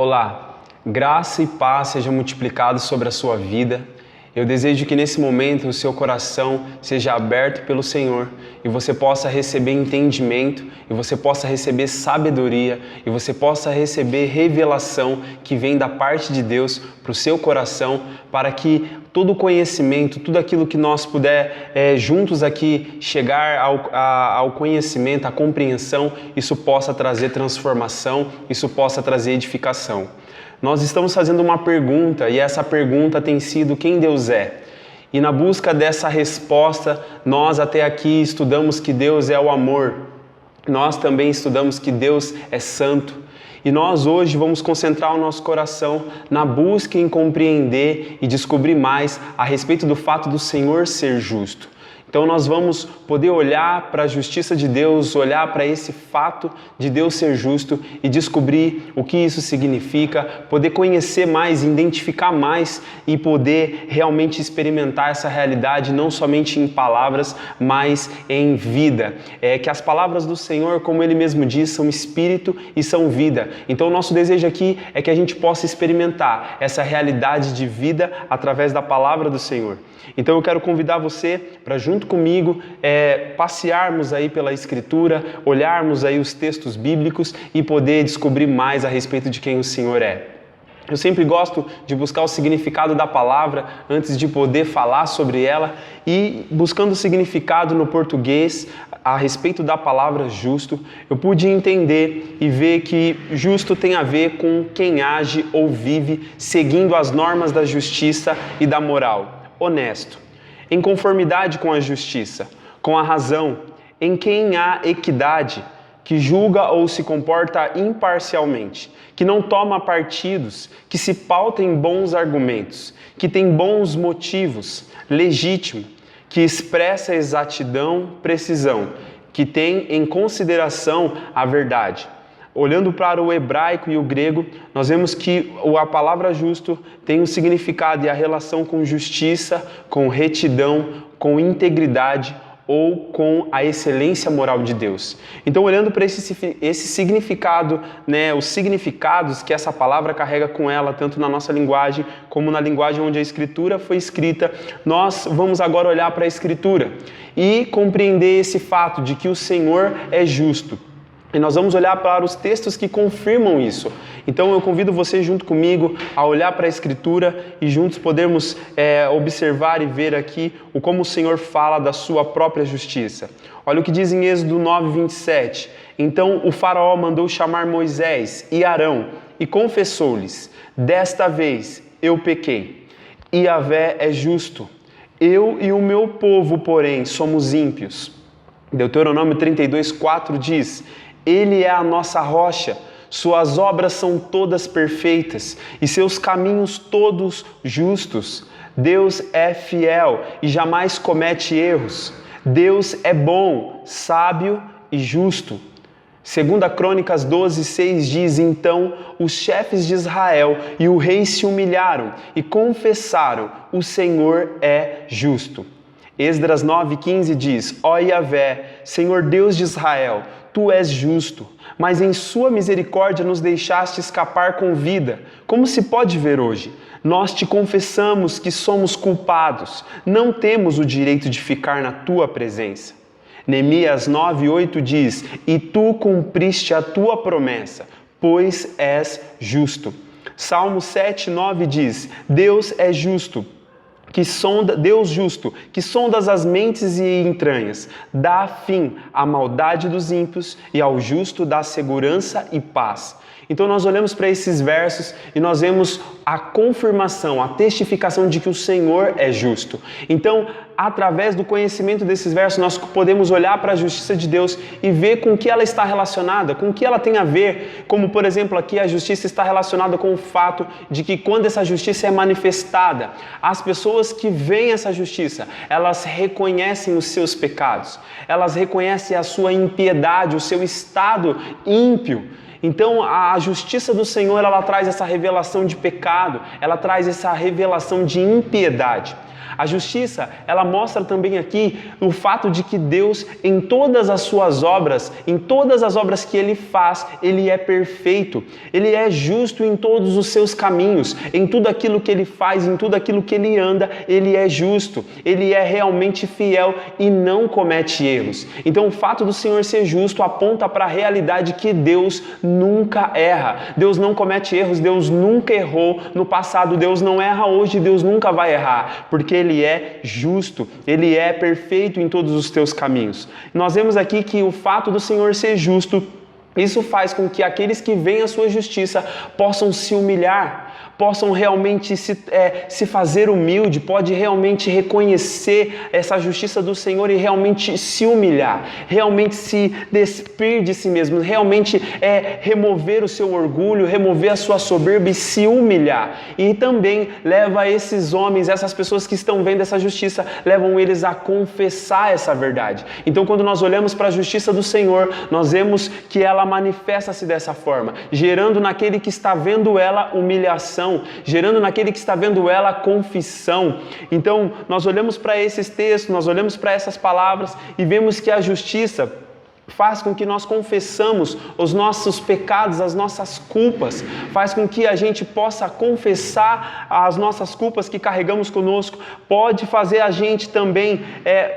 Olá, graça e paz sejam multiplicados sobre a sua vida. Eu desejo que nesse momento o seu coração seja aberto pelo Senhor e você possa receber entendimento, e você possa receber sabedoria, e você possa receber revelação que vem da parte de Deus para o seu coração, para que todo o conhecimento, tudo aquilo que nós puder juntos aqui chegar ao conhecimento, à compreensão, isso possa trazer transformação, isso possa trazer edificação. Nós estamos fazendo uma pergunta e essa pergunta tem sido quem Deus é. E na busca dessa resposta, nós até aqui estudamos que Deus é o amor. Nós também estudamos que Deus é santo. E nós hoje vamos concentrar o nosso coração na busca em compreender e descobrir mais a respeito do fato do Senhor ser justo. Então nós vamos poder olhar para a justiça de Deus, olhar para esse fato de Deus ser justo e descobrir o que isso significa, poder conhecer mais, identificar mais e poder realmente experimentar essa realidade não somente em palavras, mas em vida. Que as palavras do Senhor, como Ele mesmo diz, são espírito e são vida. Então o nosso desejo aqui é que a gente possa experimentar essa realidade de vida através da palavra do Senhor. Então eu quero convidar você para junto comigo passearmos aí pela Escritura, olharmos aí os textos bíblicos e poder descobrir mais a respeito de quem o Senhor é. Eu sempre gosto de buscar o significado da palavra antes de poder falar sobre ela, e buscando o significado no português a respeito da palavra justo, eu pude entender e ver que justo tem a ver com quem age ou vive seguindo as normas da justiça e da moral. Honesto, em conformidade com a justiça, com a razão, em quem há equidade, que julga ou se comporta imparcialmente, que não toma partidos, que se pauta em bons argumentos, que tem bons motivos, legítimo, que expressa exatidão, precisão, que tem em consideração a verdade. Olhando para o hebraico e o grego, nós vemos que a palavra justo tem um significado e a relação com justiça, com retidão, com integridade ou com a excelência moral de Deus. Então, olhando para esse significado, os significados que essa palavra carrega com ela, tanto na nossa linguagem como na linguagem onde a Escritura foi escrita, nós vamos agora olhar para a Escritura e compreender esse fato de que o Senhor é justo. E nós vamos olhar para os textos que confirmam isso. Então eu convido você junto comigo a olhar para a Escritura e juntos podermos observar e ver aqui como o Senhor fala da sua própria justiça. Olha o que diz em Êxodo 9:27. Então o faraó mandou chamar Moisés e Arão e confessou-lhes: desta vez eu pequei, e Yahvé é justo. Eu e o meu povo, porém, somos ímpios. Deuteronômio 32:4 diz: Ele é a nossa rocha, suas obras são todas perfeitas e seus caminhos todos justos. Deus é fiel e jamais comete erros. Deus é bom, sábio e justo. 2 Crônicas 12:6 diz: então os chefes de Israel e o rei se humilharam e confessaram: o Senhor é justo. Esdras 9:15 diz: ó Yahvé, Senhor Deus de Israel, Tu és justo, mas em sua misericórdia nos deixaste escapar com vida, como se pode ver hoje. Nós te confessamos que somos culpados, não temos o direito de ficar na Tua presença. Neemias 9:8 diz: e Tu cumpriste a Tua promessa, pois és justo. Salmo 7:9 diz: Deus é justo, Deus justo, que sondas as mentes e entranhas, dá fim à maldade dos ímpios e ao justo dá segurança e paz. Então nós olhamos para esses versos e nós vemos a confirmação, a testificação de que o Senhor é justo. Então, através do conhecimento desses versos, nós podemos olhar para a justiça de Deus e ver com que ela está relacionada, com que ela tem a ver, como por exemplo aqui a justiça está relacionada com o fato de que quando essa justiça é manifestada, as pessoas que veem essa justiça, elas reconhecem os seus pecados, elas reconhecem a sua impiedade, o seu estado ímpio. Então a justiça do Senhor, ela traz essa revelação de pecado, ela traz essa revelação de impiedade. A justiça, ela mostra também aqui o fato de que Deus, em todas as suas obras, em todas as obras que Ele faz, Ele é perfeito. Ele é justo em todos os seus caminhos, em tudo aquilo que Ele faz, em tudo aquilo que Ele anda, Ele é justo. Ele é realmente fiel e não comete erros. Então o fato do Senhor ser justo aponta para a realidade que Deus nunca erra. Deus não comete erros, Deus nunca errou no passado, Deus não erra hoje, Deus nunca vai errar, porque Ele é justo, Ele é perfeito em todos os teus caminhos. Nós vemos aqui que o fato do Senhor ser justo, isso faz com que aqueles que veem a sua justiça possam se humilhar, possam realmente se fazer humilde, pode realmente reconhecer essa justiça do Senhor e realmente se humilhar, realmente se despir de si mesmo, realmente remover o seu orgulho, remover a sua soberba e se humilhar. E também leva esses homens, essas pessoas que estão vendo essa justiça, levam eles a confessar essa verdade. Então quando nós olhamos para a justiça do Senhor, nós vemos que ela manifesta-se dessa forma, gerando naquele que está vendo ela humilhação, gerando naquele que está vendo ela confissão. Então nós olhamos para esses textos, nós olhamos para essas palavras e vemos que a justiça faz com que nós confessamos os nossos pecados, as nossas culpas, faz com que a gente possa confessar as nossas culpas que carregamos conosco, pode fazer a gente também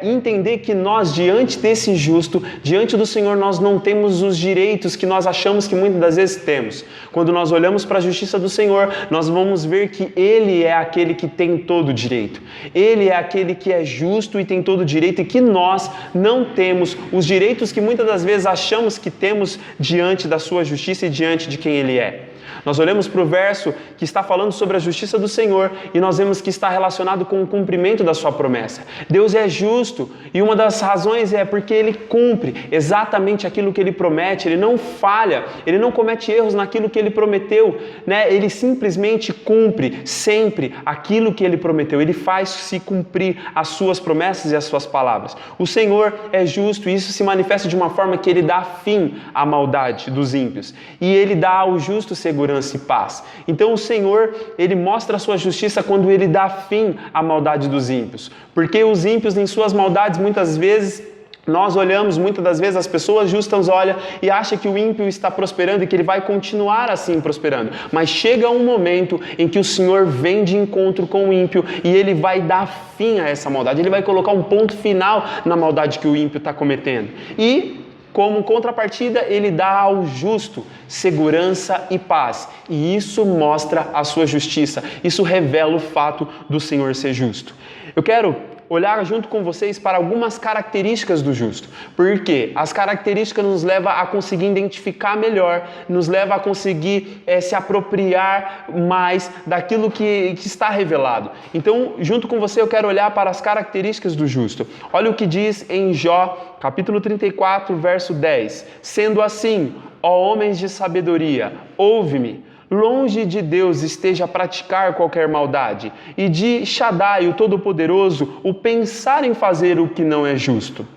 entender que nós, diante desse justo, diante do Senhor, nós não temos os direitos que nós achamos que muitas das vezes temos. Quando nós olhamos para a justiça do Senhor, nós vamos ver que Ele é aquele que tem todo o direito, Ele é aquele que é justo e tem todo o direito, e que nós não temos os direitos que muitas das vezes achamos que temos diante da sua justiça e diante de quem Ele é. Nós olhamos para o verso que está falando sobre a justiça do Senhor e nós vemos que está relacionado com o cumprimento da sua promessa. Deus é justo e uma das razões é porque Ele cumpre exatamente aquilo que Ele promete, Ele não falha, Ele não comete erros naquilo que Ele prometeu, né? Ele simplesmente cumpre sempre aquilo que Ele prometeu, Ele faz se cumprir as suas promessas e as suas palavras. O Senhor é justo e isso se manifesta de uma forma que Ele dá fim à maldade dos ímpios e Ele dá ao justo segurança e paz. Então o Senhor, Ele mostra a sua justiça quando Ele dá fim à maldade dos ímpios, porque os ímpios em suas maldades muitas vezes nós olhamos, muitas das vezes as pessoas justas olham e acham que o ímpio está prosperando e que ele vai continuar assim prosperando, mas chega um momento em que o Senhor vem de encontro com o ímpio e Ele vai dar fim a essa maldade, Ele vai colocar um ponto final na maldade que o ímpio está cometendo e como contrapartida, Ele dá ao justo segurança e paz. E isso mostra a sua justiça. Isso revela o fato do Senhor ser justo. Eu quero olhar junto com vocês para algumas características do justo. Porque as características nos levam a conseguir identificar melhor, nos levam a conseguir se apropriar mais daquilo que está revelado. Então, junto com você, eu quero olhar para as características do justo. Olha o que diz em Jó, capítulo 34, verso 10. Sendo assim, ó homens de sabedoria, ouve-me. Longe de Deus esteja a praticar qualquer maldade, e de Shaddai, o Todo-Poderoso, o pensar em fazer o que não é justo.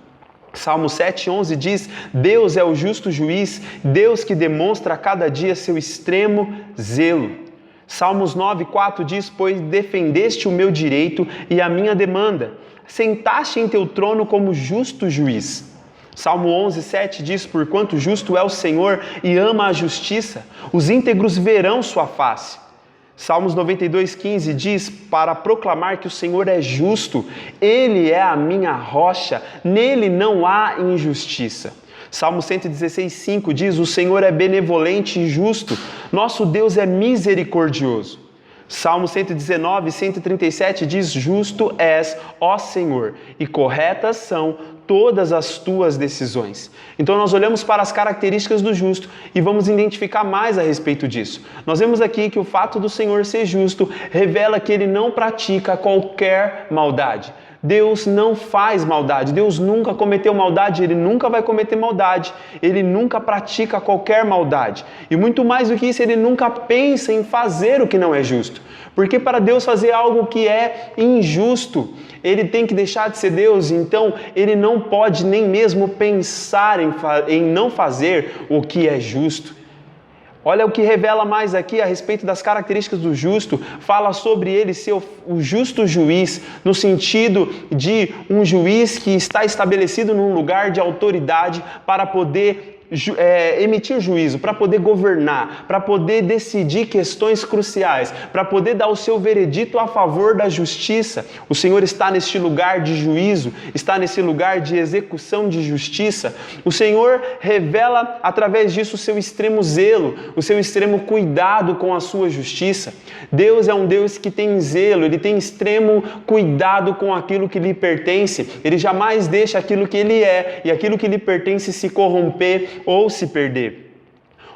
Salmo 7,11 diz, Deus é o justo juiz, Deus que demonstra a cada dia seu extremo zelo. Salmos 9,4 diz, pois defendeste o meu direito e a minha demanda, sentaste em teu trono como justo juiz. Salmo 11,7 diz, porquanto justo é o Senhor e ama a justiça, os íntegros verão sua face. Salmos 92,15 diz, para proclamar que o Senhor é justo, Ele é a minha rocha, nele não há injustiça. Salmo 116,5 diz, o Senhor é benevolente e justo, nosso Deus é misericordioso. Salmo 119, 137 diz, justo és, ó Senhor, e corretas são todas as tuas decisões. Então nós olhamos para as características do justo e vamos identificar mais a respeito disso. Nós vemos aqui que o fato do Senhor ser justo revela que Ele não pratica qualquer maldade. Deus não faz maldade, Deus nunca cometeu maldade, Ele nunca vai cometer maldade, Ele nunca pratica qualquer maldade. E muito mais do que isso, Ele nunca pensa em fazer o que não é justo. Porque para Deus fazer algo que é injusto, Ele tem que deixar de ser Deus, então Ele não pode nem mesmo pensar em não fazer o que é justo. Olha o que revela mais aqui a respeito das características do justo. Fala sobre ele ser o justo juiz, no sentido de um juiz que está estabelecido num lugar de autoridade para poder emitir juízo, para poder governar, para poder decidir questões cruciais, para poder dar o seu veredito a favor da justiça. O Senhor está neste lugar de juízo, está nesse lugar de execução de justiça. O Senhor revela através disso o seu extremo zelo, o seu extremo cuidado com a sua justiça. Deus é um Deus que tem zelo, Ele tem extremo cuidado com aquilo que lhe pertence. Ele jamais deixa aquilo que Ele é e aquilo que lhe pertence se corromper ou se perder.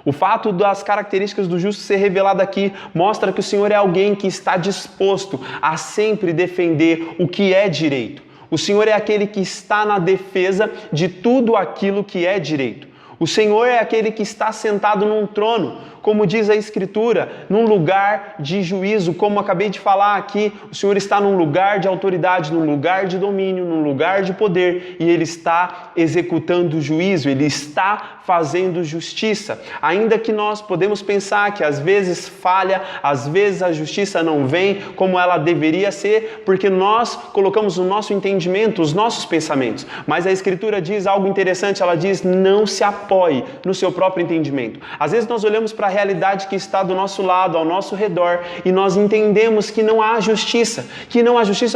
O fato das características do justo ser revelado aqui mostra que o Senhor é alguém que está disposto a sempre defender o que é direito. O Senhor é aquele que está na defesa de tudo aquilo que é direito. O Senhor é aquele que está sentado num trono, como diz a Escritura, num lugar de juízo, como acabei de falar aqui. O Senhor está num lugar de autoridade, num lugar de domínio, num lugar de poder, e Ele está executando juízo, Ele está fazendo justiça. Ainda que nós podemos pensar que às vezes falha, às vezes a justiça não vem como ela deveria ser, porque nós colocamos o nosso entendimento, os nossos pensamentos. Mas a Escritura diz algo interessante, ela diz: não se apoie no seu próprio entendimento. Às vezes nós olhamos para a realidade que está do nosso lado, ao nosso redor, e nós entendemos que não há justiça,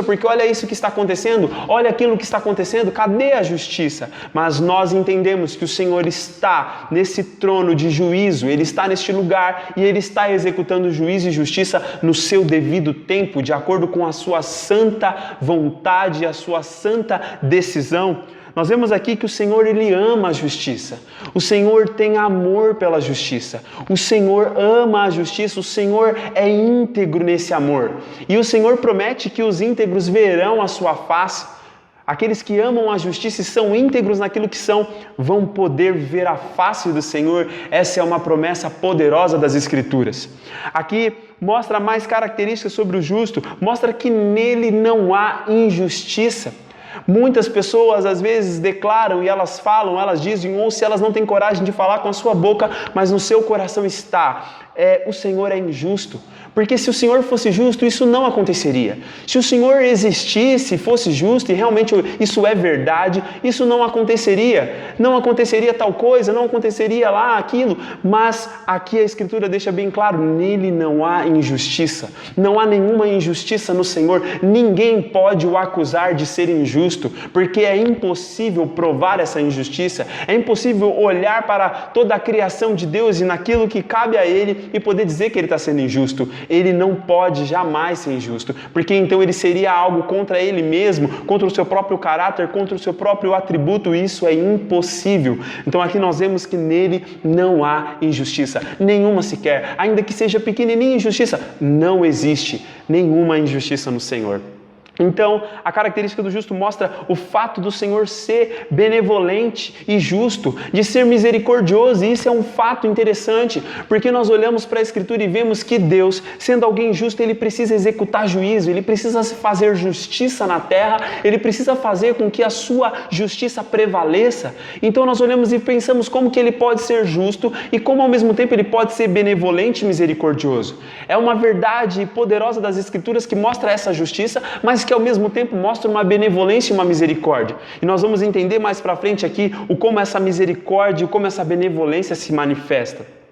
porque olha isso que está acontecendo, olha aquilo que está acontecendo, cadê a justiça? Mas nós entendemos que o Senhor está nesse trono de juízo, Ele está neste lugar e Ele está executando juízo e justiça no seu devido tempo, de acordo com a sua santa vontade, a sua santa decisão. Nós vemos aqui que o Senhor, Ele ama a justiça. O Senhor tem amor pela justiça. O Senhor ama a justiça. O Senhor é íntegro nesse amor. E o Senhor promete que os íntegros verão a sua face. Aqueles que amam a justiça e são íntegros naquilo que são, vão poder ver a face do Senhor. Essa é uma promessa poderosa das Escrituras. Aqui mostra mais características sobre o justo. Mostra que nele não há injustiça. Muitas pessoas às vezes declaram e elas falam, elas dizem, ou se elas não têm coragem de falar com a sua boca, mas no seu coração está: o Senhor é injusto. Porque se o Senhor fosse justo, isso não aconteceria. Se o Senhor existisse, fosse justo e realmente isso é verdade, isso não aconteceria. Não aconteceria tal coisa, não aconteceria lá aquilo. Mas aqui a Escritura deixa bem claro, nele não há injustiça. Não há nenhuma injustiça no Senhor. Ninguém pode o acusar de ser injusto, porque é impossível provar essa injustiça. É impossível olhar para toda a criação de Deus e naquilo que cabe a Ele e poder dizer que Ele está sendo injusto. Ele não pode jamais ser injusto, porque então ele seria algo contra ele mesmo, contra o seu próprio caráter, contra o seu próprio atributo, e isso é impossível. Então aqui nós vemos que nele não há injustiça, nenhuma sequer, ainda que seja pequenininha injustiça, não existe nenhuma injustiça no Senhor. Então, a característica do justo mostra o fato do Senhor ser benevolente e justo, de ser misericordioso, e isso é um fato interessante, porque nós olhamos para a Escritura e vemos que Deus, sendo alguém justo, Ele precisa executar juízo, Ele precisa fazer justiça na terra, Ele precisa fazer com que a sua justiça prevaleça. Então nós olhamos e pensamos como que Ele pode ser justo e como ao mesmo tempo Ele pode ser benevolente e misericordioso. É uma verdade poderosa das Escrituras que mostra essa justiça, mas que ao mesmo tempo mostra uma benevolência e uma misericórdia. E nós vamos entender mais para frente aqui como essa misericórdia e como essa benevolência se manifesta.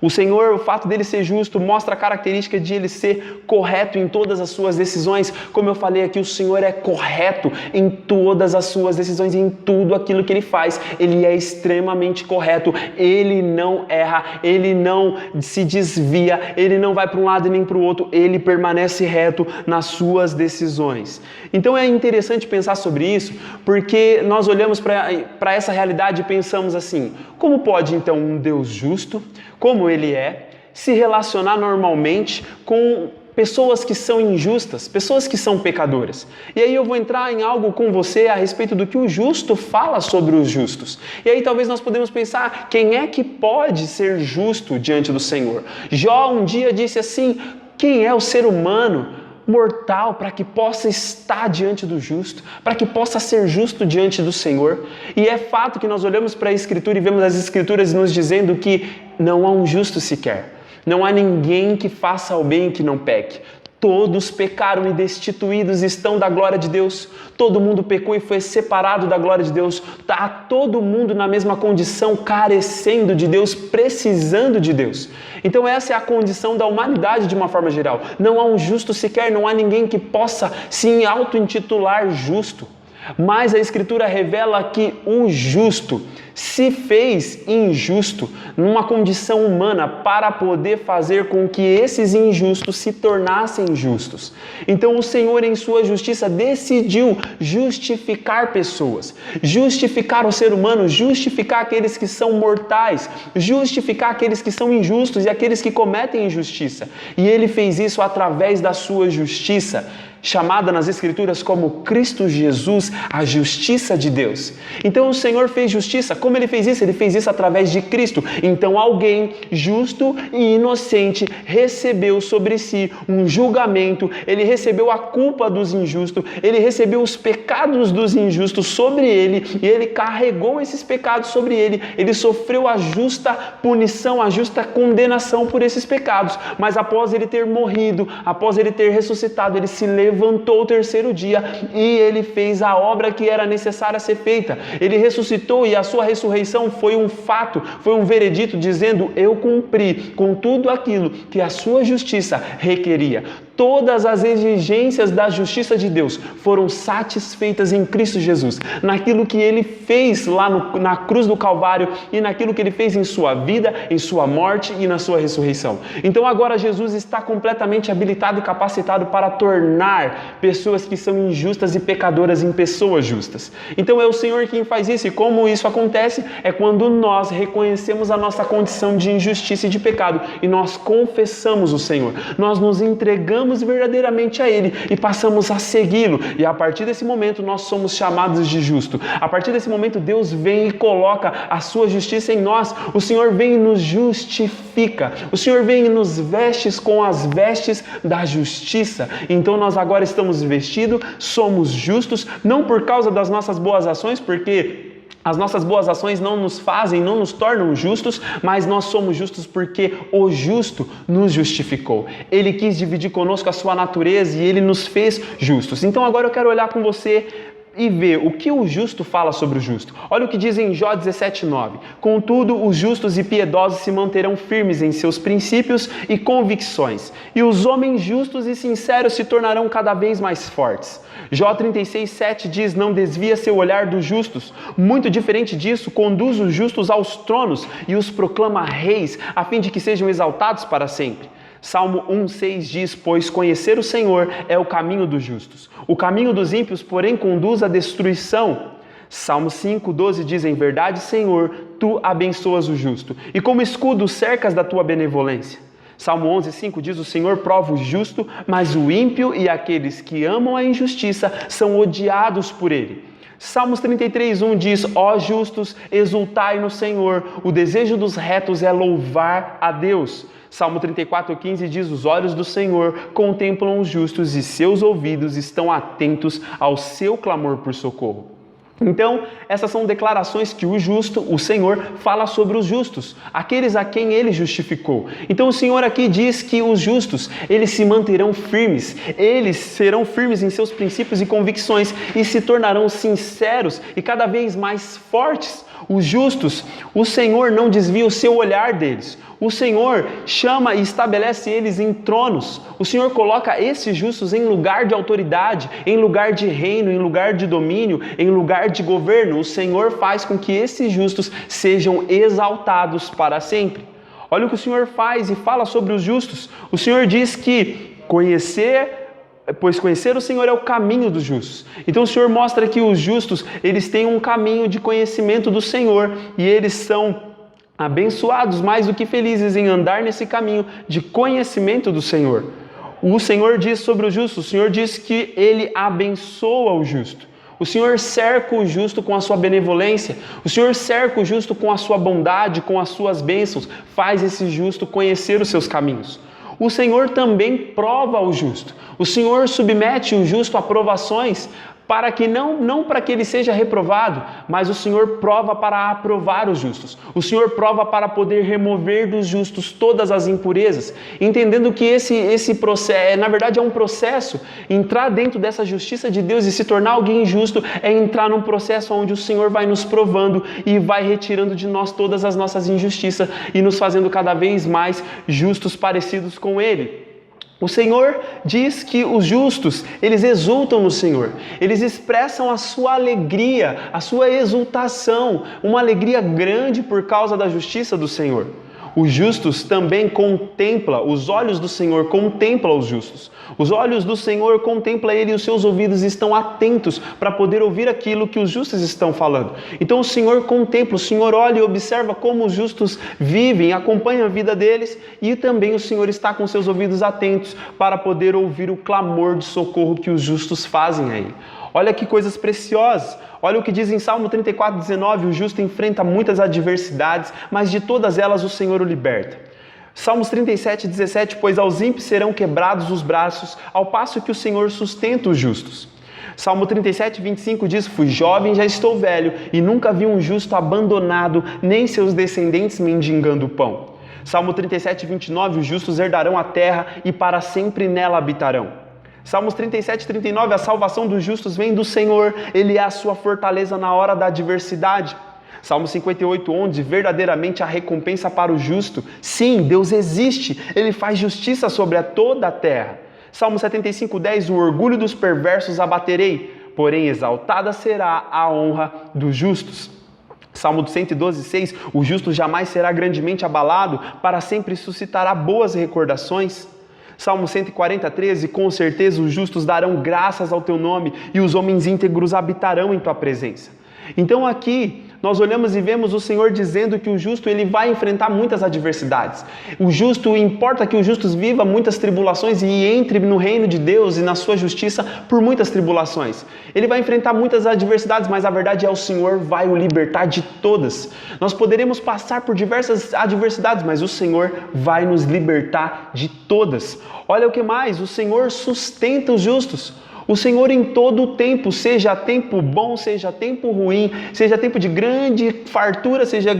O Senhor, o fato dele ser justo, mostra a característica de ele ser correto em todas as suas decisões. Como eu falei aqui, o Senhor é correto em todas as suas decisões, em tudo aquilo que ele faz. Ele é extremamente correto, ele não erra, ele não se desvia, ele não vai para um lado nem para o outro, ele permanece reto nas suas decisões. Então é interessante pensar sobre isso, porque nós olhamos para essa realidade e pensamos assim: como pode então um Deus justo, como Ele é, se relacionar normalmente com pessoas que são injustas, pessoas que são pecadoras? E aí eu vou entrar em algo com você a respeito do que o justo fala sobre os justos. E aí talvez nós podemos pensar, quem é que pode ser justo diante do Senhor? Jó um dia disse assim: quem é o ser humano mortal para que possa estar diante do justo, para que possa ser justo diante do Senhor. E é fato que nós olhamos para a Escritura e vemos as Escrituras nos dizendo que não há um justo sequer, não há ninguém que faça o bem e que não peque. Todos pecaram e destituídos estão da glória de Deus. Todo mundo pecou e foi separado da glória de Deus. Está todo mundo na mesma condição, carecendo de Deus, precisando de Deus. Então essa é a condição da humanidade de uma forma geral. Não há um justo sequer, não há ninguém que possa se auto-intitular justo. Mas a Escritura revela que o justo se fez injusto numa condição humana para poder fazer com que esses injustos se tornassem justos. Então o Senhor, em sua justiça, decidiu justificar pessoas, justificar o ser humano, justificar aqueles que são mortais, justificar aqueles que são injustos e aqueles que cometem injustiça. E Ele fez isso através da sua justiça, chamada nas Escrituras como Cristo Jesus, a justiça de Deus. Então o Senhor fez justiça. Como Ele fez isso? Ele fez isso através de Cristo. Então alguém justo e inocente recebeu sobre si um julgamento, ele recebeu a culpa dos injustos, ele recebeu os pecados dos injustos sobre ele e ele carregou esses pecados sobre ele. Ele sofreu a justa punição, a justa condenação por esses pecados. Mas após ele ter morrido, após ele ter ressuscitado, ele se levantou o terceiro dia e ele fez a obra que era necessária ser feita. Ele ressuscitou e a sua ressurreição foi um fato, foi um veredito dizendo: eu cumpri com tudo aquilo que a sua justiça requeria. Todas as exigências da justiça de Deus foram satisfeitas em Cristo Jesus, naquilo que Ele fez lá na cruz do Calvário e naquilo que Ele fez em sua vida, em sua morte e na sua ressurreição. Então agora Jesus está completamente habilitado e capacitado para tornar pessoas que são injustas e pecadoras em pessoas justas. Então é o Senhor quem faz isso, e como isso acontece é quando nós reconhecemos a nossa condição de injustiça e de pecado e nós confessamos o Senhor, nós nos entregamos verdadeiramente a Ele e passamos a segui-lo, e a partir desse momento nós somos chamados de justo. A partir desse momento Deus vem e coloca a sua justiça em nós. O Senhor vem e nos justifica, o Senhor vem e nos veste com as vestes da justiça. Então nós agora estamos vestidos, somos justos, não por causa das nossas boas ações, porque as nossas boas ações não nos fazem, não nos tornam justos, mas nós somos justos porque o justo nos justificou. Ele quis dividir conosco a sua natureza e Ele nos fez justos. Então agora eu quero olhar com você e ver o que o justo fala sobre o justo. Olha o que diz em Jó 17:9. Contudo, os justos e piedosos se manterão firmes em seus princípios e convicções, e os homens justos e sinceros se tornarão cada vez mais fortes. Jó 36:7 diz: não desvia seu olhar dos justos. Muito diferente disso, conduz os justos aos tronos e os proclama reis, a fim de que sejam exaltados para sempre. Salmo 1:6 diz: pois conhecer o Senhor é o caminho dos justos. O caminho dos ímpios, porém, conduz à destruição. Salmo 5:12 diz: em verdade, Senhor, tu abençoas o justo, e como escudo cercas da tua benevolência. Salmo 11:5 diz: o Senhor prova o justo, mas o ímpio e aqueles que amam a injustiça são odiados por ele. Salmos 33:1 diz: ó justos, exultai no Senhor, o desejo dos retos é louvar a Deus. Salmo 34:15 diz: os olhos do Senhor contemplam os justos e seus ouvidos estão atentos ao seu clamor por socorro. Então, essas são declarações que o justo, o Senhor, fala sobre os justos, aqueles a quem Ele justificou. Então o Senhor aqui diz que os justos, eles se manterão firmes, eles serão firmes em seus princípios e convicções e se tornarão sinceros e cada vez mais fortes. Os justos, o Senhor não desvia o seu olhar deles. O Senhor chama e estabelece eles em tronos. O Senhor coloca esses justos em lugar de autoridade, em lugar de reino, em lugar de domínio, em lugar de governo. O Senhor faz com que esses justos sejam exaltados para sempre. Olha o que o Senhor faz e fala sobre os justos. O Senhor diz que pois conhecer o Senhor é o caminho dos justos. Então o Senhor mostra que os justos, eles têm um caminho de conhecimento do Senhor e eles são abençoados mais do que felizes em andar nesse caminho de conhecimento do Senhor. O Senhor diz sobre o justo, o Senhor diz que Ele abençoa o justo. O Senhor cerca o justo com a sua benevolência, o Senhor cerca o justo com a sua bondade, com as suas bênçãos, faz esse justo conhecer os seus caminhos. o Senhor também prova o justo. O Senhor submete o justo a provações para que não para que ele seja reprovado, mas o Senhor prova para aprovar os justos. O Senhor prova para poder remover dos justos todas as impurezas, entendendo que esse processo, na verdade é um processo. Entrar dentro dessa justiça de Deus e se tornar alguém justo é entrar num processo onde o Senhor vai nos provando e vai retirando de nós todas as nossas injustiças e nos fazendo cada vez mais justos, parecidos com Ele. O Senhor diz que os justos, eles exultam no Senhor, eles expressam a sua alegria, a sua exultação, uma alegria grande por causa da justiça do Senhor. Os justos também contemplam, os olhos do Senhor contemplam os justos. Os olhos do Senhor contemplam Ele e os seus ouvidos estão atentos para poder ouvir aquilo que os justos estão falando. Então o Senhor contempla, o Senhor olha e observa como os justos vivem, acompanha a vida deles e também o Senhor está com seus ouvidos atentos para poder ouvir o clamor de socorro que os justos fazem a Ele. Olha que coisas preciosas. Olha o que diz em Salmo 34:19, o justo enfrenta muitas adversidades, mas de todas elas o Senhor o liberta. Salmos 37:17, pois aos ímpios serão quebrados os braços, ao passo que o Senhor sustenta os justos. Salmo 37:25 diz, fui jovem, já estou velho, e nunca vi um justo abandonado, nem seus descendentes mendigando pão. Salmo 37:29, os justos herdarão a terra e para sempre nela habitarão. Salmos 37:39, a salvação dos justos vem do Senhor, Ele é a sua fortaleza na hora da adversidade. Salmo 58:11, verdadeiramente a recompensa para o justo. Sim, Deus existe, Ele faz justiça sobre toda a terra. Salmo 75:10, o orgulho dos perversos abaterei, porém exaltada será a honra dos justos. Salmo 112:6, o justo jamais será grandemente abalado, para sempre suscitará boas recordações. Salmo 140:13, com certeza os justos darão graças ao teu nome e os homens íntegros habitarão em tua presença. Então aqui nós olhamos e vemos o Senhor dizendo que o justo ele vai enfrentar muitas adversidades. O justo, importa que os justos vivam muitas tribulações e entre no reino de Deus e na sua justiça por muitas tribulações. Ele vai enfrentar muitas adversidades, mas a verdade é o Senhor vai o libertar de todas. Nós poderemos passar por diversas adversidades, mas o Senhor vai nos libertar de todas. Olha o que mais, o Senhor sustenta os justos. O Senhor em todo o tempo, seja tempo bom, seja tempo ruim, seja tempo de grande fartura, seja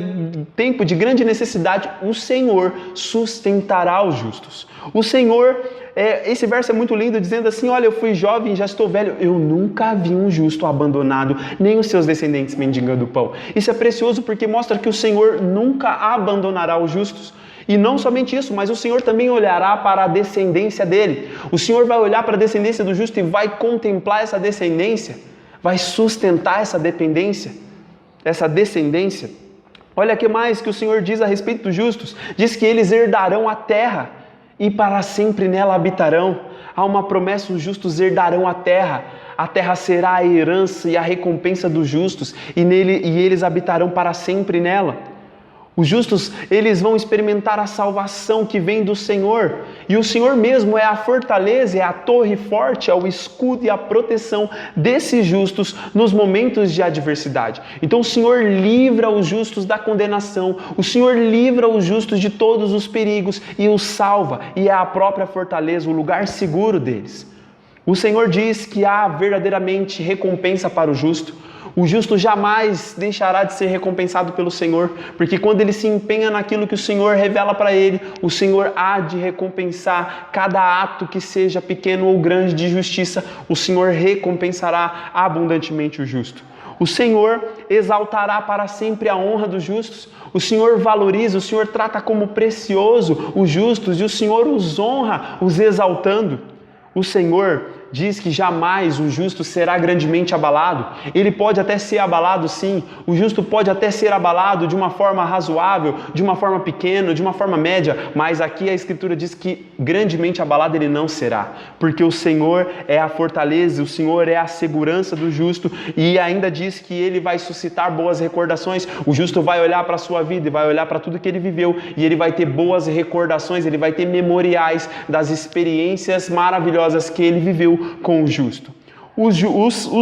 tempo de grande necessidade, o Senhor sustentará os justos. O Senhor, esse verso é muito lindo, dizendo assim, olha, eu fui jovem, já estou velho, eu nunca vi um justo abandonado, nem os seus descendentes mendigando pão. Isso é precioso porque mostra que o Senhor nunca abandonará os justos. E não somente isso, mas o Senhor também olhará para a descendência dele. O Senhor vai olhar para a descendência do justo e vai contemplar essa descendência, vai sustentar essa dependência, essa descendência. Olha o que mais que o Senhor diz a respeito dos justos. Diz que eles herdarão a terra e para sempre nela habitarão. Há uma promessa, os justos herdarão a terra será a herança e a recompensa dos justos e eles habitarão para sempre nela. Os justos, eles vão experimentar a salvação que vem do Senhor. E o Senhor mesmo é a fortaleza, é a torre forte, é o escudo e a proteção desses justos nos momentos de adversidade. Então o Senhor livra os justos da condenação, o Senhor livra os justos de todos os perigos e os salva. E é a própria fortaleza, o lugar seguro deles. O Senhor diz que há verdadeiramente recompensa para o justo. O justo jamais deixará de ser recompensado pelo Senhor, porque quando ele se empenha naquilo que o Senhor revela para ele, o Senhor há de recompensar cada ato que seja pequeno ou grande de justiça, o Senhor recompensará abundantemente o justo. O Senhor exaltará para sempre a honra dos justos, o Senhor valoriza, o Senhor trata como precioso os justos e o Senhor os honra, os exaltando. O Senhor diz que jamais o justo será grandemente abalado. Ele pode até ser abalado sim, o justo pode até ser abalado de uma forma razoável, de uma forma pequena, de uma forma média, mas aqui a Escritura diz que grandemente abalado ele não será, porque o Senhor é a fortaleza, o Senhor é a segurança do justo e ainda diz que ele vai suscitar boas recordações. O justo vai olhar para a sua vida e vai olhar para tudo que ele viveu e ele vai ter boas recordações, ele vai ter memoriais das experiências maravilhosas que ele viveu com o justo. Os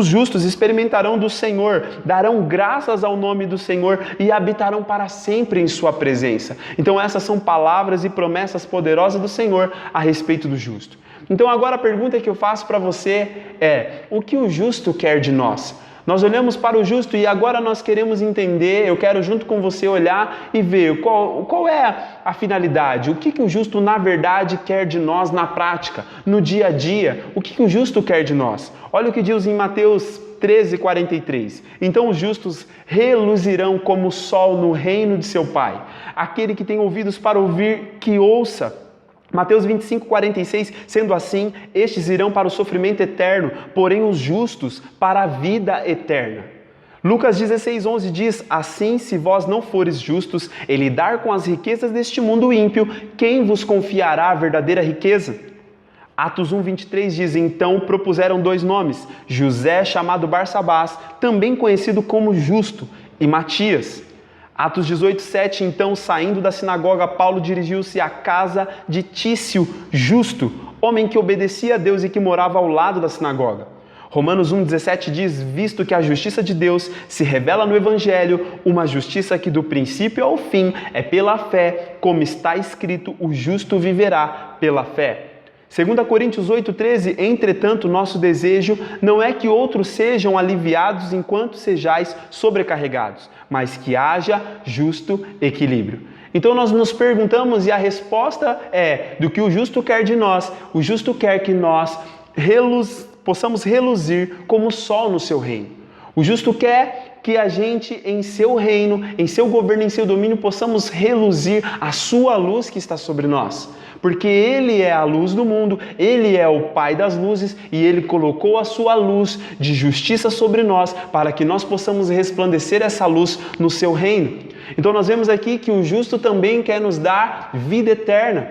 justos experimentarão do Senhor, darão graças ao nome do Senhor e habitarão para sempre em sua presença. Então essas são palavras e promessas poderosas do Senhor a respeito do justo. Então agora a pergunta que eu faço para você é: o que o justo quer de nós? Nós olhamos para o justo e agora nós queremos entender, eu quero junto com você olhar e ver qual é a finalidade, o que o justo na verdade quer de nós na prática, no dia a dia, o que o justo quer de nós. Olha o que diz em Mateus 13:43. Então os justos reluzirão como o sol no reino de seu Pai. Aquele que tem ouvidos para ouvir, que ouça. Mateus 25:46, sendo assim, estes irão para o sofrimento eterno, porém os justos para a vida eterna. Lucas 16:11 diz, assim, se vós não fores justos em lidar com as riquezas deste mundo ímpio, quem vos confiará a verdadeira riqueza? Atos 1:23 diz, então propuseram 2 nomes, José chamado Barsabás, também conhecido como Justo, e Matias. Atos 18:7, então, saindo da sinagoga, Paulo dirigiu-se à casa de Tício Justo, homem que obedecia a Deus e que morava ao lado da sinagoga. Romanos 1:17 diz, visto que a justiça de Deus se revela no Evangelho, uma justiça que do princípio ao fim é pela fé, como está escrito, o justo viverá pela fé. 2 Coríntios 8:13, entretanto, nosso desejo não é que outros sejam aliviados enquanto sejais sobrecarregados, mas que haja justo equilíbrio. Então nós nos perguntamos e a resposta é, do que o justo quer de nós, o justo quer que nós possamos reluzir como o sol no seu reino. O justo quer que a gente, em seu reino, em seu governo, em seu domínio, possamos reluzir a sua luz que está sobre nós. Porque Ele é a luz do mundo, Ele é o Pai das luzes e Ele colocou a sua luz de justiça sobre nós para que nós possamos resplandecer essa luz no seu reino. Então nós vemos aqui que o justo também quer nos dar vida eterna.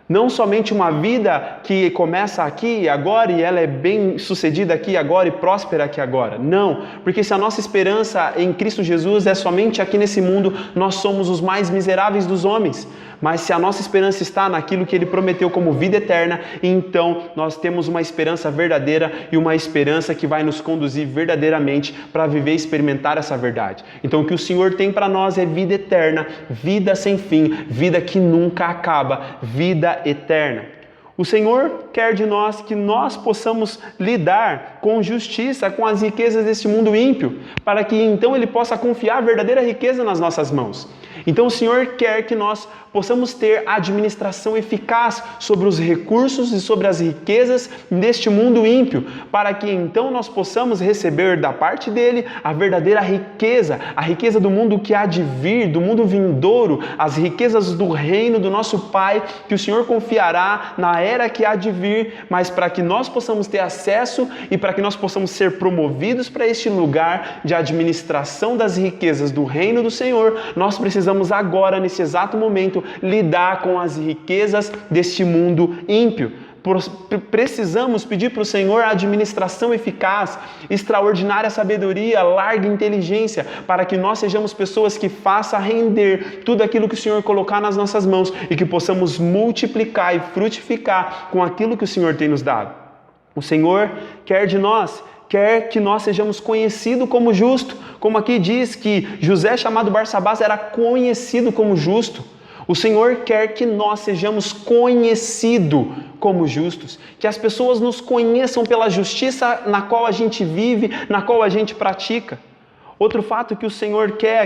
Não somente uma vida que começa aqui e agora e ela é bem sucedida aqui agora e próspera aqui agora. Não, porque se a nossa esperança em Cristo Jesus é somente aqui nesse mundo, nós somos os mais miseráveis dos homens. Mas se a nossa esperança está naquilo que Ele prometeu como vida eterna, então nós temos uma esperança verdadeira e uma esperança que vai nos conduzir verdadeiramente para viver e experimentar essa verdade. Então o que o Senhor tem para nós é vida eterna, vida sem fim, vida que nunca acaba, vida eterna. O Senhor quer de nós que nós possamos lidar com justiça, com as riquezas deste mundo ímpio, para que então Ele possa confiar a verdadeira riqueza nas nossas mãos. Então o Senhor quer que nós possamos ter administração eficaz sobre os recursos e sobre as riquezas deste mundo ímpio, para que então nós possamos receber da parte dele a verdadeira riqueza, a riqueza do mundo que há de vir, do mundo vindouro, as riquezas do reino do nosso Pai, que o Senhor confiará na era que há de vir, mas para que nós possamos ter acesso e para que nós possamos ser promovidos para este lugar de administração das riquezas do reino do Senhor, nós precisamos agora, nesse exato momento, lidar com as riquezas deste mundo ímpio. Precisamos pedir para o Senhor a administração eficaz, extraordinária sabedoria, larga inteligência, para que nós sejamos pessoas que façam render tudo aquilo que o Senhor colocar nas nossas mãos e que possamos multiplicar e frutificar com aquilo que o Senhor tem nos dado. O Senhor quer de nós, quer que nós sejamos conhecidos como justo, como aqui diz que José chamado Barsabás era conhecido como justo. O Senhor quer que nós sejamos conhecidos como justos, que as pessoas nos conheçam pela justiça na qual a gente vive, na qual a gente pratica. Outro fato que o Senhor quer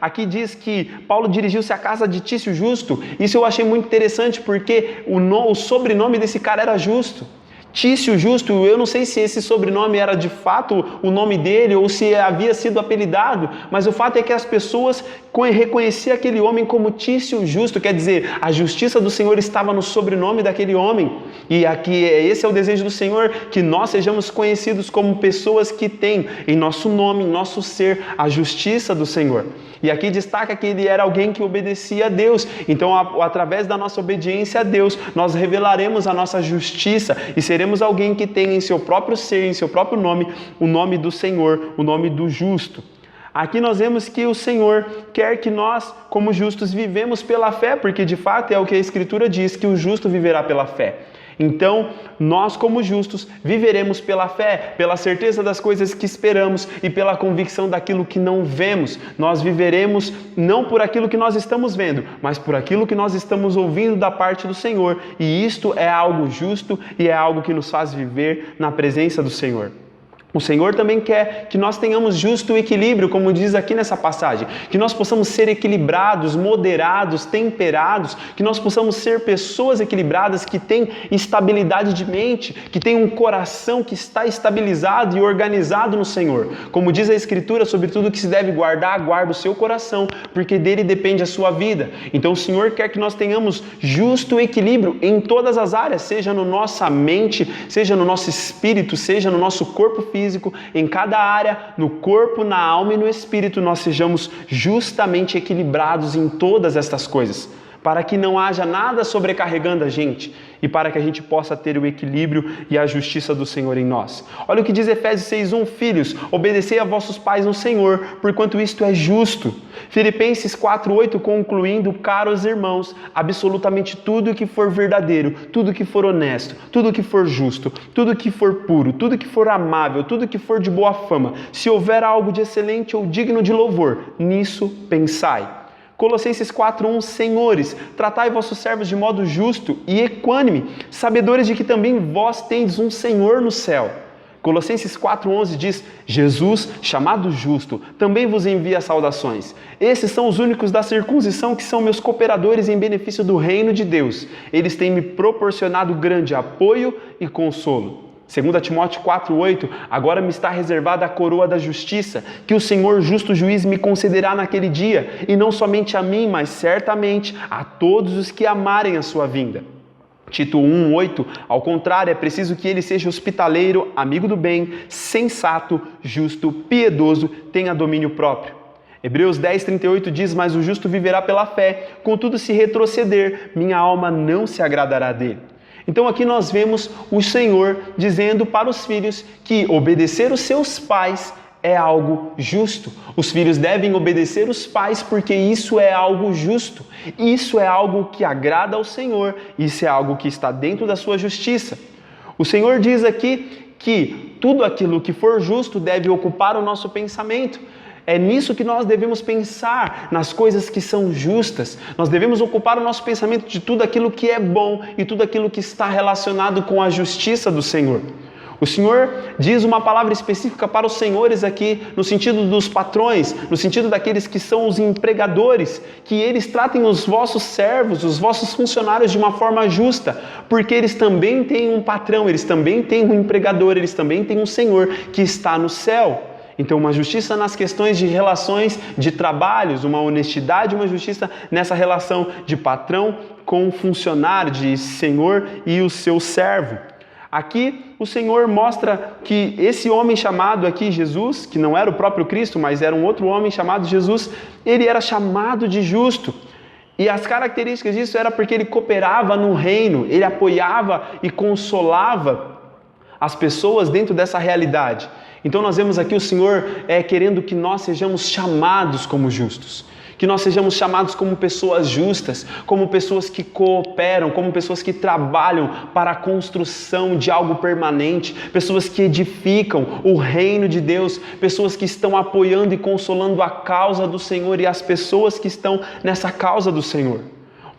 aqui diz que Paulo dirigiu-se à casa de Tício Justo. Isso eu achei muito interessante porque o sobrenome desse cara era Justo. Tício Justo, eu não sei se esse sobrenome era de fato o nome dele ou se havia sido apelidado, mas o fato é que as pessoas reconheciam aquele homem como Tício Justo, quer dizer, a justiça do Senhor estava no sobrenome daquele homem. E aqui esse é o desejo do Senhor, que nós sejamos conhecidos como pessoas que têm em nosso nome, em nosso ser, a justiça do Senhor. E aqui destaca que ele era alguém que obedecia a Deus. Então, através da nossa obediência a Deus, nós revelaremos a nossa justiça e seremos alguém que tem em seu próprio ser, em seu próprio nome, o nome do Senhor, o nome do justo. Aqui nós vemos que o Senhor quer que nós, como justos, vivemos pela fé, porque de fato é o que a Escritura diz, que o justo viverá pela fé. Então, nós como justos viveremos pela fé, pela certeza das coisas que esperamos e pela convicção daquilo que não vemos. Nós viveremos não por aquilo que nós estamos vendo, mas por aquilo que nós estamos ouvindo da parte do Senhor. E isto é algo justo e é algo que nos faz viver na presença do Senhor. O Senhor também quer que nós tenhamos justo equilíbrio, como diz aqui nessa passagem, que nós possamos ser equilibrados, moderados, temperados, que nós possamos ser pessoas equilibradas que têm estabilidade de mente, que têm um coração que está estabilizado e organizado no Senhor. Como diz a Escritura, sobre tudo que se deve guardar, guarda o seu coração, porque dele depende a sua vida. Então o Senhor quer que nós tenhamos justo equilíbrio em todas as áreas, seja na nossa mente, seja no nosso espírito, seja no nosso corpo físico, em cada área, no corpo, na alma e no espírito, nós sejamos justamente equilibrados em todas estas coisas, para que não haja nada sobrecarregando a gente e para que a gente possa ter o equilíbrio e a justiça do Senhor em nós. Olha o que diz Efésios 6:1, filhos, obedecei a vossos pais no Senhor, porquanto isto é justo. Filipenses 4:8, concluindo, caros irmãos, absolutamente tudo que for verdadeiro, tudo que for honesto, tudo que for justo, tudo que for puro, tudo que for amável, tudo que for de boa fama, se houver algo de excelente ou digno de louvor, nisso pensai. Colossenses 4:1, senhores, tratai vossos servos de modo justo e equânime, sabedores de que também vós tendes um Senhor no céu. Colossenses 4:11 diz, Jesus, chamado justo, também vos envia saudações. Esses são os únicos da circuncisão que são meus cooperadores em benefício do reino de Deus. Eles têm me proporcionado grande apoio e consolo. 2 Timóteo 4:8, agora me está reservada a coroa da justiça, que o Senhor justo juiz me concederá naquele dia, e não somente a mim, mas certamente a todos os que amarem a sua vinda. Tito 1:8, ao contrário, é preciso que ele seja hospitaleiro, amigo do bem, sensato, justo, piedoso, tenha domínio próprio. Hebreus 10:38 diz, mas o justo viverá pela fé, contudo se retroceder, minha alma não se agradará dele. Então aqui nós vemos o Senhor dizendo para os filhos que obedecer os seus pais é algo justo. Os filhos devem obedecer os pais porque isso é algo justo. Isso é algo que agrada ao Senhor. Isso é algo que está dentro da sua justiça. O Senhor diz aqui que tudo aquilo que for justo deve ocupar o nosso pensamento. É nisso que nós devemos pensar, nas coisas que são justas. Nós devemos ocupar o nosso pensamento de tudo aquilo que é bom e tudo aquilo que está relacionado com a justiça do Senhor. O Senhor diz uma palavra específica para os senhores aqui, no sentido dos patrões, no sentido daqueles que são os empregadores, que eles tratem os vossos servos, os vossos funcionários de uma forma justa, porque eles também têm um patrão, eles também têm um empregador, eles também têm um Senhor que está no céu. Então, uma justiça nas questões de relações de trabalhos, uma honestidade, uma justiça nessa relação de patrão com funcionário, de senhor e o seu servo. Aqui o Senhor mostra que esse homem chamado aqui Jesus, que não era o próprio Cristo, mas era um outro homem chamado Jesus, ele era chamado de justo. E as características disso era porque ele cooperava no reino, ele apoiava e consolava as pessoas dentro dessa realidade. Então nós vemos aqui o Senhor querendo que nós sejamos chamados como justos, que nós sejamos chamados como pessoas justas, como pessoas que cooperam, como pessoas que trabalham para a construção de algo permanente, pessoas que edificam o reino de Deus, pessoas que estão apoiando e consolando a causa do Senhor e as pessoas que estão nessa causa do Senhor.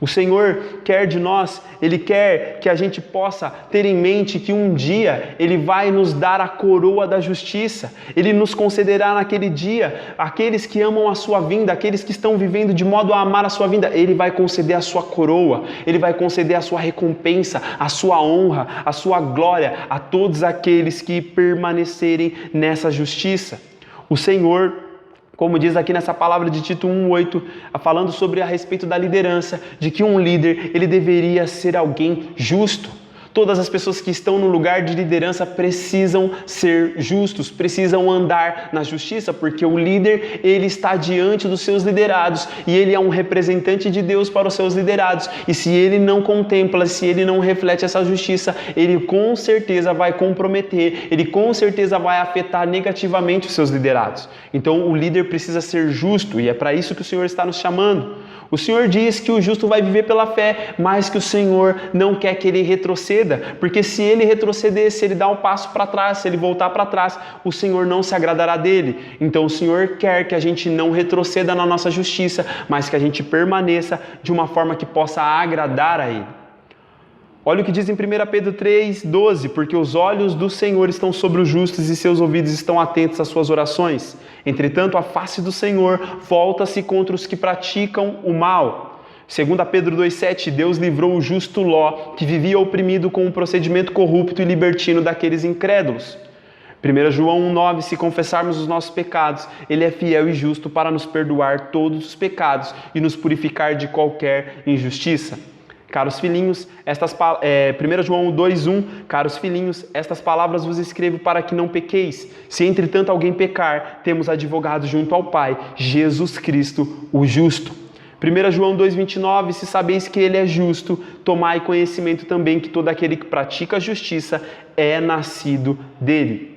O Senhor quer de nós, Ele quer que a gente possa ter em mente que um dia Ele vai nos dar a coroa da justiça. Ele nos concederá naquele dia, aqueles que amam a sua vinda, aqueles que estão vivendo de modo a amar a sua vinda, Ele vai conceder a sua coroa, Ele vai conceder a sua recompensa, a sua honra, a sua glória a todos aqueles que permanecerem nessa justiça. O Senhor, como diz aqui nessa palavra de Tito 1:8, falando sobre a respeito da liderança, de que um líder, ele deveria ser alguém justo. Todas as pessoas que estão no lugar de liderança precisam ser justos, precisam andar na justiça, porque o líder, ele está diante dos seus liderados e ele é um representante de Deus para os seus liderados. E se ele não contempla, se ele não reflete essa justiça, ele com certeza vai comprometer, ele com certeza vai afetar negativamente os seus liderados. Então o líder precisa ser justo e é para isso que o Senhor está nos chamando. O Senhor diz que o justo vai viver pela fé, mas que o Senhor não quer que ele retroceda, porque se ele retroceder, se ele dar um passo para trás, se ele voltar para trás, o Senhor não se agradará dele. Então o Senhor quer que a gente não retroceda na nossa justiça, mas que a gente permaneça de uma forma que possa agradar a Ele. Olha o que diz em 1 Pedro 3,12, porque os olhos do Senhor estão sobre os justos e seus ouvidos estão atentos às suas orações. Entretanto, a face do Senhor volta-se contra os que praticam o mal. 2 Pedro 2,7, Deus livrou o justo Ló, que vivia oprimido com um procedimento corrupto e libertino daqueles incrédulos. 1 João 1,9, se confessarmos os nossos pecados, Ele é fiel e justo para nos perdoar todos os pecados e nos purificar de qualquer injustiça. Caros filhinhos, 1 João 2,1, caros filhinhos, estas palavras vos escrevo para que não pequeis. Se entretanto alguém pecar, temos advogado junto ao Pai, Jesus Cristo, o justo. 1 João 2,29, se sabeis que Ele é justo, tomai conhecimento também que todo aquele que pratica a justiça é nascido dele.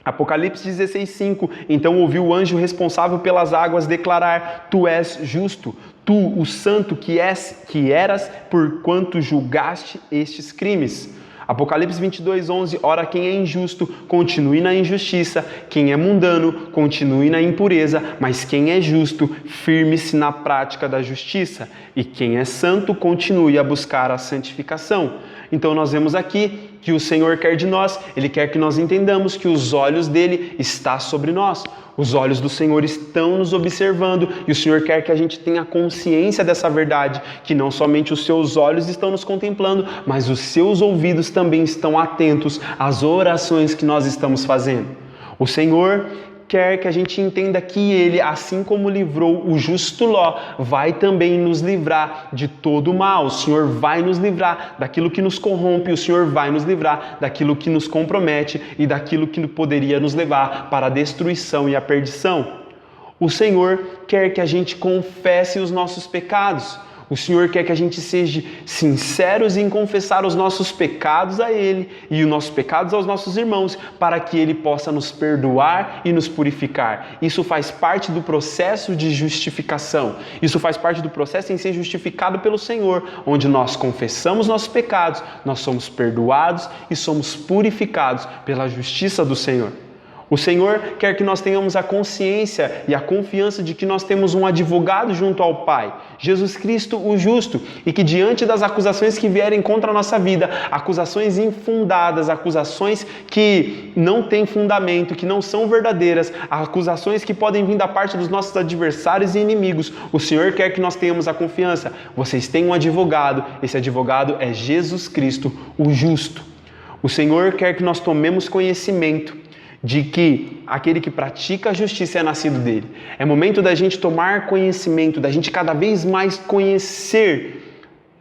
Apocalipse 16,5, então ouviu o anjo responsável pelas águas declarar, tu és justo, tu, o santo que eras, porquanto julgaste estes crimes. Apocalipse 22,11, ora quem é injusto, continue na injustiça, quem é mundano, continue na impureza, mas quem é justo, firme-se na prática da justiça, e quem é santo, continue a buscar a santificação. Então nós vemos aqui que o Senhor quer de nós, Ele quer que nós entendamos que os olhos dele estão sobre nós. Os olhos do Senhor estão nos observando e o Senhor quer que a gente tenha consciência dessa verdade, que não somente os seus olhos estão nos contemplando, mas os seus ouvidos também estão atentos às orações que nós estamos fazendo. O Senhor quer que a gente entenda que Ele, assim como livrou o justo Ló, vai também nos livrar de todo o mal. O Senhor vai nos livrar daquilo que nos corrompe, o Senhor vai nos livrar daquilo que nos compromete e daquilo que poderia nos levar para a destruição e a perdição. O Senhor quer que a gente confesse os nossos pecados. O Senhor quer que a gente seja sinceros em confessar os nossos pecados a Ele e os nossos pecados aos nossos irmãos, para que Ele possa nos perdoar e nos purificar. Isso faz parte do processo de justificação. Isso faz parte do processo em ser justificado pelo Senhor, onde nós confessamos nossos pecados, nós somos perdoados e somos purificados pela justiça do Senhor. O Senhor quer que nós tenhamos a consciência e a confiança de que nós temos um advogado junto ao Pai, Jesus Cristo o justo, e que diante das acusações que vierem contra a nossa vida, acusações infundadas, acusações que não têm fundamento, que não são verdadeiras, acusações que podem vir da parte dos nossos adversários e inimigos, o Senhor quer que nós tenhamos a confiança. Vocês têm um advogado, esse advogado é Jesus Cristo o justo. O Senhor quer que nós tomemos conhecimento de que aquele que pratica a justiça é nascido dele. É momento da gente tomar conhecimento, da gente cada vez mais conhecer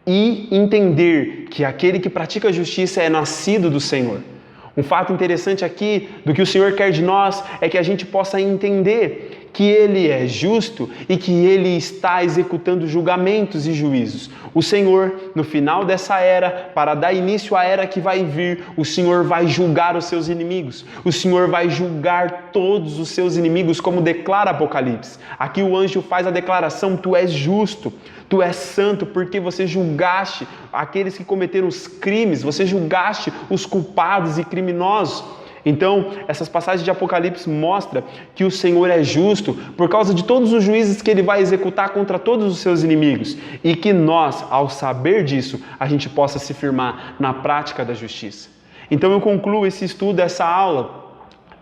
e entender que aquele que pratica a justiça é nascido do Senhor. Um fato interessante aqui do que o Senhor quer de nós é que a gente possa entender que Ele é justo e que Ele está executando julgamentos e juízos. O Senhor, no final dessa era, para dar início à era que vai vir, o Senhor vai julgar os seus inimigos. O Senhor vai julgar todos os seus inimigos, como declara Apocalipse. Aqui o anjo faz a declaração, tu és justo, tu és santo, porque você julgaste aqueles que cometeram os crimes, você julgaste os culpados e criminosos. Então, essas passagens de Apocalipse mostram que o Senhor é justo por causa de todos os juízes que Ele vai executar contra todos os seus inimigos. E que nós, ao saber disso, a gente possa se firmar na prática da justiça. Então eu concluo esse estudo, essa aula,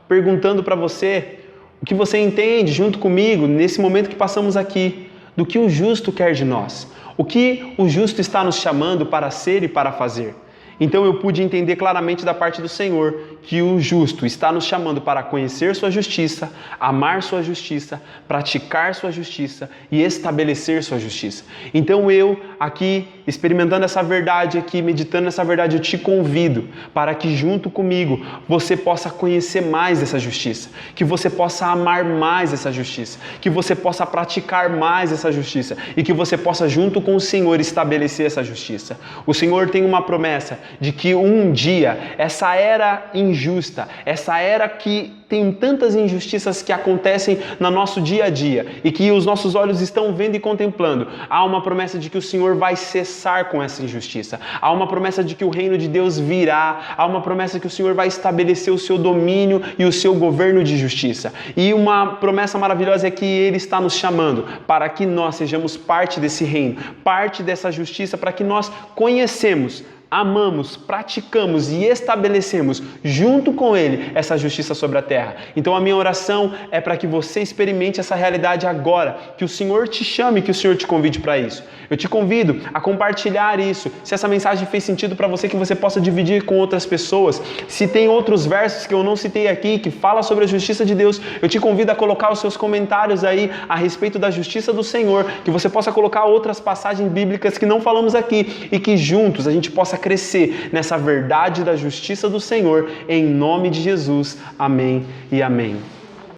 perguntando para você o que você entende junto comigo, nesse momento que passamos aqui, do que o justo quer de nós. O que o justo está nos chamando para ser e para fazer. Então eu pude entender claramente da parte do Senhor que o justo está nos chamando para conhecer sua justiça, amar sua justiça, praticar sua justiça e estabelecer sua justiça. Então eu aqui, experimentando essa verdade aqui, meditando nessa verdade, eu te convido para que junto comigo você possa conhecer mais essa justiça, que você possa amar mais essa justiça, que você possa praticar mais essa justiça e que você possa junto com o Senhor estabelecer essa justiça. O Senhor tem uma promessa de que um dia essa era injusta, essa era que tem tantas injustiças que acontecem no nosso dia a dia e que os nossos olhos estão vendo e contemplando. Há uma promessa de que o Senhor vai cessar com essa injustiça. Há uma promessa de que o reino de Deus virá. Há uma promessa que o Senhor vai estabelecer o seu domínio e o seu governo de justiça. E uma promessa maravilhosa é que Ele está nos chamando para que nós sejamos parte desse reino, parte dessa justiça, para que nós conhecemos, amamos, praticamos e estabelecemos junto com Ele essa justiça sobre a terra. Então a minha oração é para que você experimente essa realidade agora, que o Senhor te chame, que o Senhor te convide para isso. Eu te convido a compartilhar isso. Se essa mensagem fez sentido para você, que você possa dividir com outras pessoas. Se tem outros versos que eu não citei aqui, que fala sobre a justiça de Deus, eu te convido a colocar os seus comentários aí a respeito da justiça do Senhor, que você possa colocar outras passagens bíblicas que não falamos aqui e que juntos a gente possa crescer nessa verdade da justiça do Senhor, em nome de Jesus. Amém e amém.